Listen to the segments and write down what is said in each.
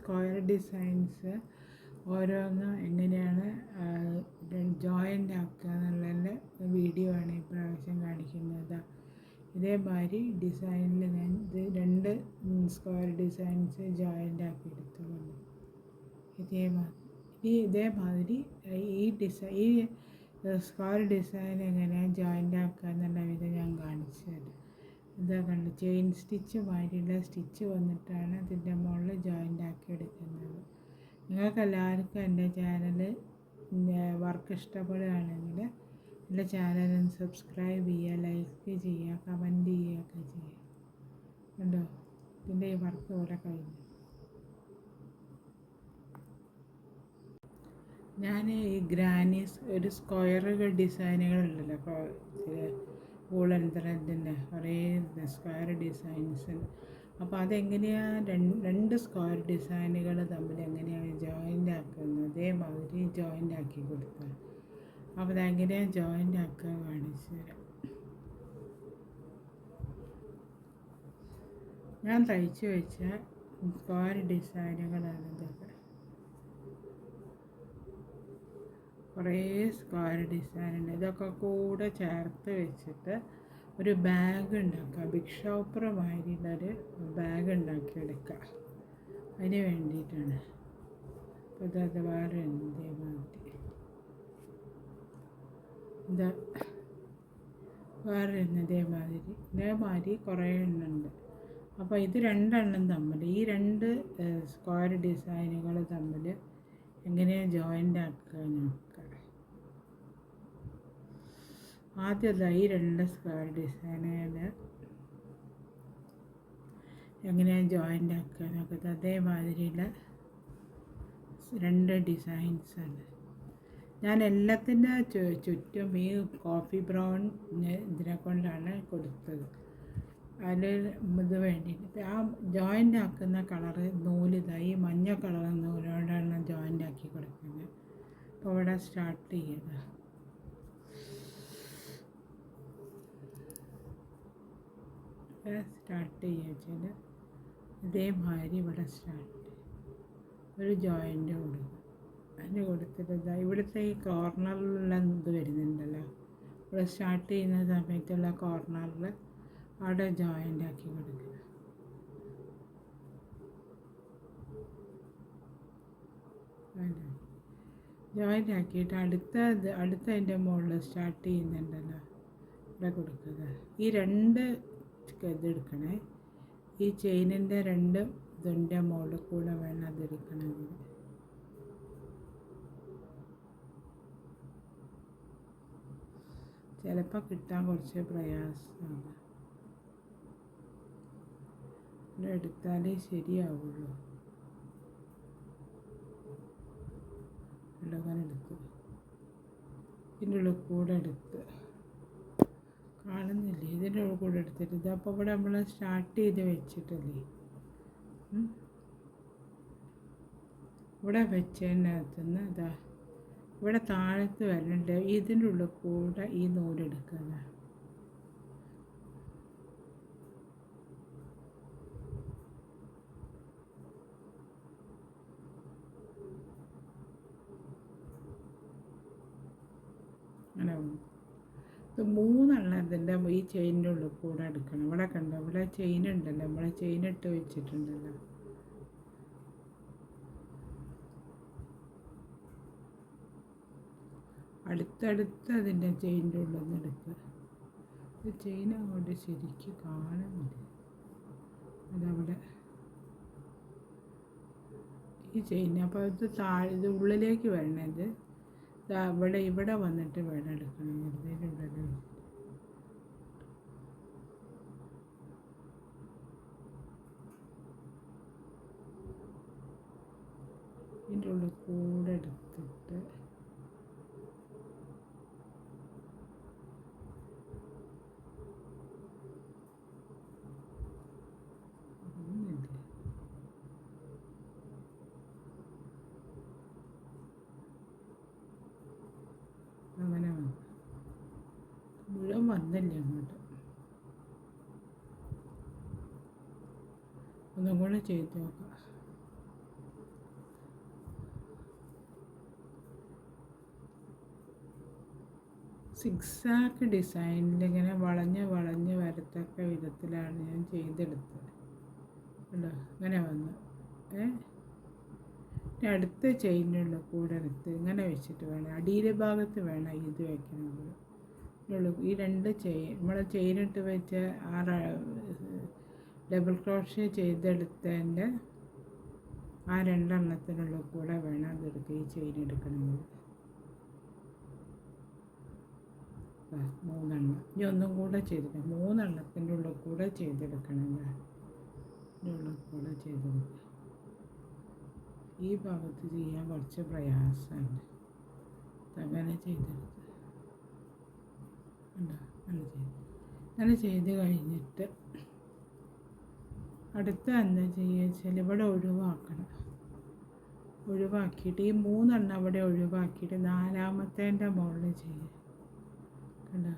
Square designs ഓരോന്നും എങ്ങനെയാണ് joint ആക്കുക എന്നുള്ളതിൻ്റെ വീഡിയോ ആണ് ഈ പ്രാവശ്യം കാണിക്കുന്നത്. ഇതേമാതിരി ഡിസൈനിൽ ഞാൻ ഇത് 2 സ്ക്വയർ ഡിസൈൻസ് ജോയിൻ്റ് ആക്കി എടുത്തുകൊണ്ട് ഇതേമാതിരി ഈ സ്ക്വയർ ഡിസൈൻ എങ്ങനെയാണ് ജോയിൻ്റ് ആക്കുക എന്നുള്ള വിധം ഞാൻ കാണിച്ചു തരാം. ഇതാ കണ്ട് ചെയിൻ സ്റ്റിച്ച് മാതിരിയുള്ള സ്റ്റിച്ച് വന്നിട്ടാണ് ഇതിൻ്റെ മുകളിൽ ജോയിൻ്റ് ആക്കി എടുക്കുന്നത്. നിങ്ങൾക്ക് എല്ലാവർക്കും എൻ്റെ ചാനൽ വർക്ക് ഇഷ്ടപ്പെടുകയാണെങ്കിൽ എൻ്റെ ചാനലിന് സബ്സ്ക്രൈബ് ചെയ്യുക, ലൈക്ക് ചെയ്യുക, കമൻറ്റ് ചെയ്യുകയൊക്കെ ചെയ്യുക. കണ്ടോ, ഇതിൻ്റെ ഈ വർക്ക് ഇവിടെ കഴിഞ്ഞു. ഞാൻ ഈ ഗ്രാനീസ് ഒരു സ്ക്വയറുകൾ ഡിസൈനുകളുണ്ടല്ലോ, വൂളൻ ത്രെഡിൻ്റെ കുറേ സ്ക്വയർ ഡിസൈൻസ്. അപ്പോൾ അതെങ്ങനെയാണ് രണ്ട് സ്ക്വയർ ഡിസൈനുകൾ തമ്മിൽ എങ്ങനെയാണ് ജോയിൻ്റ് ആക്കുന്നത്, അതേമാതിരി ജോയിൻ്റ് ആക്കി കൊടുക്കുക. അപ്പോൾ അതെങ്ങനെയാണ് ജോയിൻ്റ് ആക്കുക കാണിച്ചു തരാം. ഞാൻ തയ്ച്ചു വെച്ച സ്ക്വയർ ഡിസൈനുകളാണ് ഇതൊക്കെ. കുറേ സ്ക്വയർ ഡിസൈൻ ഉണ്ട്. ഇതൊക്കെ കൂടെ ചേർത്ത് വെച്ചിട്ട് ഒരു ബാഗ് ഉണ്ടാക്കുക, ബിഗ് ഷോപ്പർ മാതിരിയുള്ളൊരു ബാഗ് ഉണ്ടാക്കിയെടുക്കുക. അതിന് വേണ്ടിയിട്ടാണ്. അപ്പോൾ ഇതത് വേറെ ഇതേമാതിരി ഇതേമാതിരി കുറേ എണ്ണുണ്ട്. അപ്പോൾ ഇത് 2 എണ്ണം തമ്മിൽ, ഈ 2 സ്ക്വയർ ഡിസൈനുകൾ തമ്മിൽ എങ്ങനെയാണ് ജോയിൻ്റ് ആക്കുക നോക്കുക. ആദ്യം ഈ 2 സ്ക്വയർ ഡിസൈനുകൾ എങ്ങനെയാണ് ജോയിൻ്റ് ആക്കുക നോക്കുന്നത്. അതേമാതിരിയുള്ള 2 ഡിസൈൻസാണ്. ഞാൻ എല്ലാത്തിൻ്റെ ചുറ്റും ഈ കോഫി ബ്രൗൺ ഇതിനെ കൊണ്ടാണ് കൊടുത്തത്. അതിൽ ഇത് വേണ്ടിയിട്ട് ആ ജോയിൻ്റ് ആക്കുന്ന കളറ് ഈ മഞ്ഞ കളർ നൂലോണ്ടാണ് ജോയിൻ്റ് ആക്കി കൊടുക്കുന്നത്. അപ്പോൾ ഇവിടെ സ്റ്റാർട്ട് ചെയ്യുക. വെച്ചാൽ ഇതേമാതിരി ഇവിടെ ഒരു ജോയിൻ്റ് കൊടുക്കും. അതിന് കൊടുത്തിട്ട് ഇവിടുത്തെ ഈ കോർണറിലുള്ള ഇത് വരുന്നുണ്ടല്ലോ, ഇവിടെ സ്റ്റാർട്ട് ചെയ്യുന്ന സമയത്തുള്ള കോർണറിൽ അവിടെ ജോയിൻ്റ് ആക്കി കൊടുക്കുക. ജോയിൻ്റ് ആക്കിയിട്ട് അടുത്തതിൻ്റെ മുകളിൽ സ്റ്റാർട്ട് ചെയ്യുന്നുണ്ടല്ലോ, ഇവിടെ കൊടുക്കുക. ഈ 2 ഇതെടുക്കണേ, ഈ ചെയിനിൻ്റെ 2 ഇതിൻ്റെ മുകളിൽ കൂടെ വേണം അതെടുക്കണമെങ്കിൽ. ചിലപ്പോൾ കിട്ടാൻ കുറച്ച് പ്രയാസമാണ്. എടുത്താലേ ശരിയാവുള്ളൂ. അങ്ങനെ എടുക്കും. ഇതിൻ്റെ ഉള്ളിൽ കൂടെ എടുത്ത് കാണുന്നില്ലേ, ഇതിൻ്റെ ഉള്ളിൽ കൂടെ എടുത്തിട്ട് ഇതപ്പോൾ ഇവിടെ നമ്മൾ സ്റ്റാർട്ട് ചെയ്ത് വെച്ചിട്ടില്ലേ, ഇവിടെ വെച്ചതിനകത്തുനിന്ന് ഇവിടെ താഴത്ത് വരണ്ട ഇതിൻ്റെ ഉള്ളിൽ കൂടെ ഈ നൂലെടുക്കുക. അങ്ങനെ ഇത് 3 ഇതിൻ്റെ ഈ ചെയിനിൻ്റെ ഉള്ളിൽ കൂടെ എടുക്കണം. ഇവിടെ കണ്ടോ, ഇവിടെ ചെയിൻ ഉണ്ടല്ലോ, നമ്മളെ ചെയിൻ ഇട്ട് വെച്ചിട്ടുണ്ടല്ലോ. അടുത്തടുത്ത് അതിൻ്റെ ചെയിൻ്റെ ഉള്ളിൽ നിന്ന് എടുക്കുക. ഇത് ചെയിൻ അങ്ങോട്ട് ശരിക്കും കാണുന്നില്ല. അതവിടെ ഈ ചെയിൻ. അപ്പോൾ ഇത് ഉള്ളിലേക്ക് വരണത് ഇവിടെ വന്നിട്ട് വേണം എടുക്കണം. ഇതിൻ്റെ ഉള്ളിൽ ഇതിൻ്റെ ഉള്ളിൽ കൂടെ എടുത്തിട്ട് അങ്ങനെ മുഴുവൻ വന്നില്ല അങ്ങോട്ട്. ഒന്നും കൂടെ ചെയ്ത് നോക്കാം. സിക്സാക്ക് ഡിസൈനിൽ ഇങ്ങനെ വളഞ്ഞ് വളഞ്ഞ് വരത്തക്ക വിധത്തിലാണ് ഞാൻ ചെയ്തെടുത്തത്. കണ്ടോ ഇങ്ങനെ വന്നു. അടുത്ത ചെയിനുള്ള കൂടെ എടുത്ത് ഇങ്ങനെ വെച്ചിട്ട് വേണം, അടിയിലെ ഭാഗത്ത് വേണം ഇത് വയ്ക്കുന്നത്. ഈ രണ്ട് ചെയിൻ നമ്മൾ ചെയിനിട്ട് വെച്ച ഡബിൾ ക്രോഷ്യ ചെയ്തെടുത്തതിൻ്റെ ആ രണ്ടെണ്ണത്തിനുള്ള കൂടെ വേണം അതെടുക്കുക, ഈ ചെയിൻ എടുക്കണമെങ്കിൽ. മൂന്നെണ്ണം ഇനി ഒന്നും കൂടെ ചെയ്തിട്ട് 3 എണ്ണത്തിൻ്റെ ഉള്ളിൽ കൂടെ ചെയ്തെടുക്കണം. ഉള്ളിൽ കൂടെ ചെയ്തെടുക്കുക. ഈ ഭാഗത്ത് ചെയ്യാൻ കുറച്ച് പ്രയാസമാണ്. അങ്ങനെ ചെയ്തെടുത്ത് അങ്ങനെ ചെയ്ത് കഴിഞ്ഞിട്ട് അടുത്ത എന്താ ചെയ്യുക വെച്ചാൽ ഇവിടെ ഒഴിവാക്കണം. ഒഴിവാക്കിയിട്ട് ഈ 3 എണ്ണം അവിടെ ഒഴിവാക്കിയിട്ട് 4-മത്തേൻ്റെ മുകളിൽ ചെയ്യുക. കണ്ടോ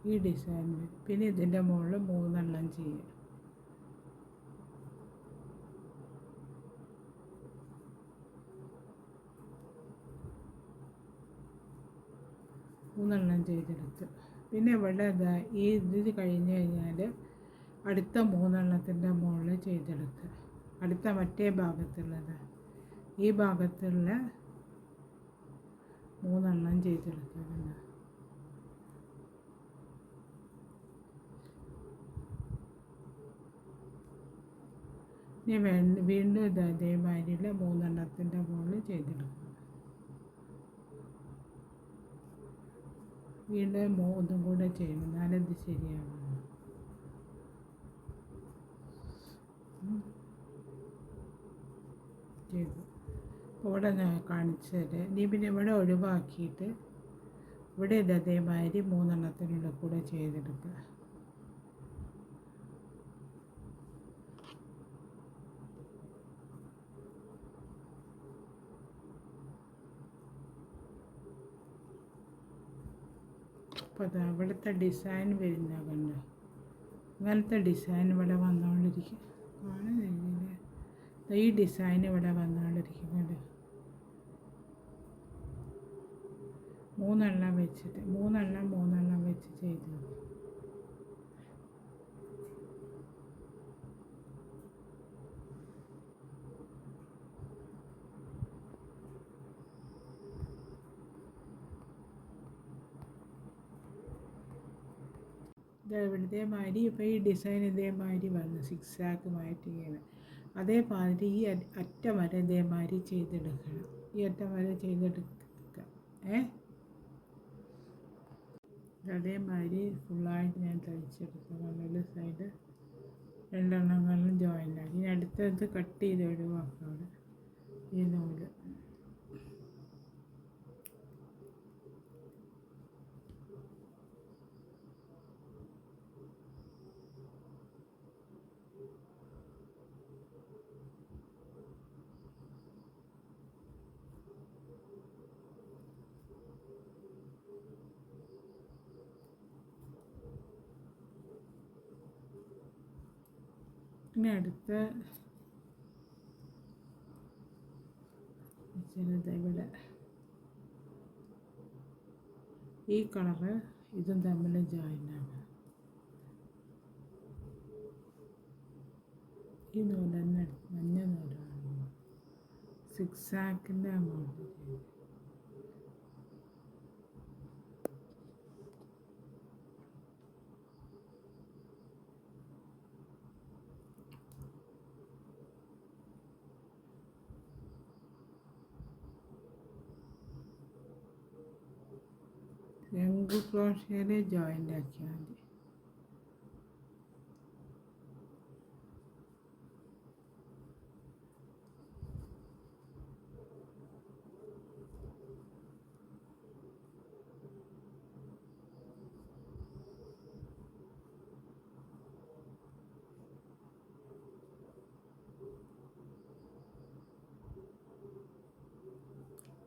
ഈ ഡിസൈനിൽ. പിന്നെ ഇതിൻ്റെ മുകളിൽ 3 എണ്ണം ചെയ്യുക. മൂന്നെണ്ണം ചെയ്തെടുത്ത് പിന്നെ ഇവിടെ ഈ ഇത് കഴിഞ്ഞ് കഴിഞ്ഞാൽ അടുത്ത 3 എണ്ണത്തിൻ്റെ മുകളിൽ ചെയ്തെടുക്കുക. അടുത്ത മറ്റേ ഭാഗത്തുള്ളത് ഈ ഭാഗത്തുള്ള 3 എണ്ണം ചെയ്തെടുക്കുക. ഇനി വീണ്ടും അതേമാതിരിയുള്ള 3 എണ്ണത്തിൻ്റെ മുകളിൽ ചെയ്തെടുക്കുക. വീണ്ടും 3 കൂടെ ചെയ്യണം, എന്നാലത് ശരിയാവും. ചെയ്തു. അപ്പോൾ ഇവിടെ ഞാൻ കാണിച്ചത് ഇനി പിന്നെ ഇവിടെ ഒഴിവാക്കിയിട്ട് ഇവിടെ അതേമാതിരി 3 എണ്ണത്തിനുള്ള കൂടെ ചെയ്തെടുക്കുക. അപ്പോൾ ഇവിടുത്തെ ഡിസൈൻ വരുന്ന കണ്ടോ, ഇങ്ങനത്തെ ഡിസൈൻ ഇവിടെ വന്നുകൊണ്ടിരിക്കും. കാണുന്നില്ല, ഈ ഡിസൈൻ ഇവിടെ വന്നുകൊണ്ടിരിക്കും. കണ്ടോ 3 എണ്ണം വെച്ചിട്ട് 3 എണ്ണം വെച്ച് ചെയ്തു. ഇതേമാതിരി ഇപ്പോൾ ഈ ഡിസൈൻ ഇതേമാതിരി വന്നു, സിക്സാക്ക് മാറ്റിങ്ങനെ. അതേമാതിരി ഈ അറ്റം വരെ ഇതേമാതിരി ചെയ്തെടുക്കണം. ഈ അറ്റം വരെ ചെയ്തെടുക്കുക. അതേമാതിരി ഫുള്ളായിട്ട് ഞാൻ തയ്ച്ചെടുക്കുക. നല്ലൊരു സൈഡ് 2 എണ്ണങ്ങളിലും ജോയിൻ്റ് ആക്കി. ഇനി അടുത്തത് കട്ട് ചെയ്ത് ഒഴിവാക്കാം. അവിടെ ഈ നൂല് പിന്നെ അടുത്ത ഇവിടെ ഈ കളറ് ഇതും തമ്മിൽ ജോയിൻ്റ് ആണ്. ഈ നൂല് തന്നെ മഞ്ഞ നൂലാണ്, സിക്സാക്കിൻ്റെ അങ്ങോട്ട്. സിംഗിൾ ക്രോഷേയിൽ ജോയിൻ്റ് ആക്കിയാൽ മതി.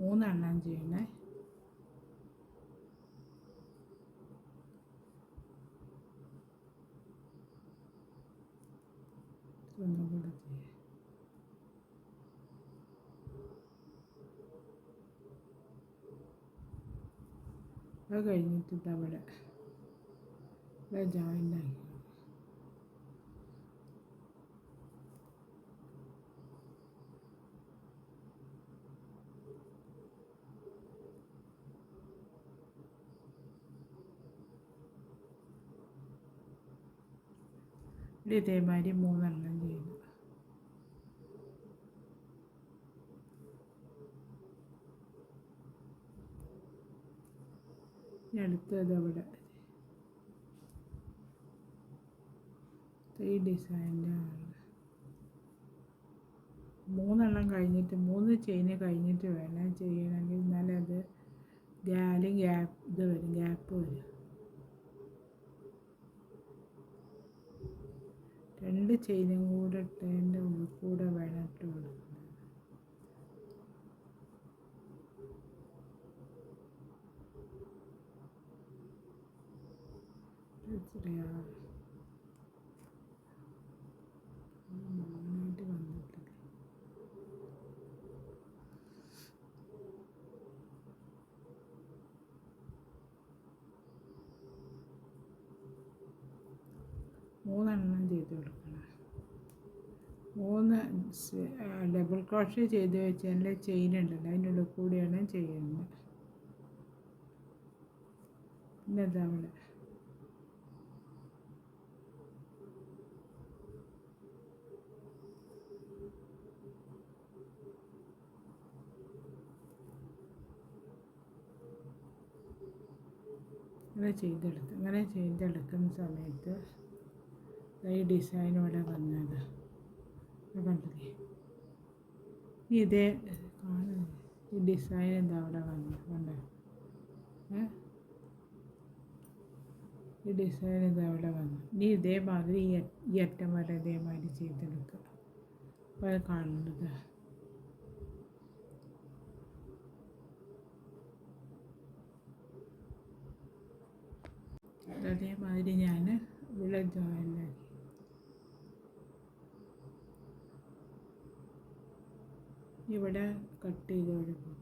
മൂന്നെണ്ണം ചെയ്യണേ. അത് കഴിഞ്ഞിട്ട് ഇതവിടെ ജോയിൻ്റ് ആക്കി. ഇതേമാതിരി 3 ചെയ്തു. അടുത്തത് അവിടെ ഈ ഡിസൈൻ്റെ 3 കഴിഞ്ഞിട്ട് 3 ചെയിന് കഴിഞ്ഞിട്ട് വേണം ചെയ്യണമെങ്കിൽ, എന്നാലേ അത് ഗ്യാപ്പ് വരും. രണ്ട് ചെയിനും കൂടെ ഇട്ടതിൻ്റെ ഉള്ളിൽ കൂടെ വേണം ഇട്ട് കൊടുക്കുന്നത്. നന്നായിട്ട് വന്നിട്ടില്ല. മൂന്നെണ്ണം ചെയ്ത് കൊടുക്കണം. 3 ഡബിൾ ക്രോഷേ ചെയ്ത് വെച്ചാൽ ചെയിൻ ഉണ്ടല്ലോ, അതിൻ്റെ ഉള്ളിൽ കൂടിയാണ് ചെയ്യുന്നത്. പിന്നെ അതവിടെ അങ്ങനെ ചെയ്തെടുക്കുന്ന സമയത്ത് ഈ ഡിസൈൻ ഇവിടെ വന്നത് കണ്ടില്ലേ. ഇതേ ഈ ഡിസൈൻ എന്താ അവിടെ വന്നത് കണ്ടോ? ഈ ഡിസൈൻ ഇത് അവിടെ വന്നു. ഇനി ഇതേമാതിരി ഈ അറ്റം വരെ ഇതേമാതിരി ചെയ്തെടുക്കുക. അപ്പോൾ അത് കാണുന്നത് അതേമാതിരി ഞാൻ ഇവിടെ ജോയിൻ്റാക്കി. ഇവിടെ കട്ട് ചെയ്ത് കൊടുക്കും.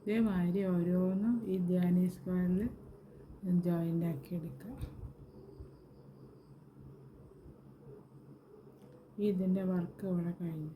ഇതേമാതിരി ഓരോന്നും ഈ ധ്യാനി സ്ക്വയറിൽ ജോയിൻ്റ് ആക്കി എടുക്കുക. ഇതിൻ്റെ വർക്ക് ഇവിടെ കഴിഞ്ഞു.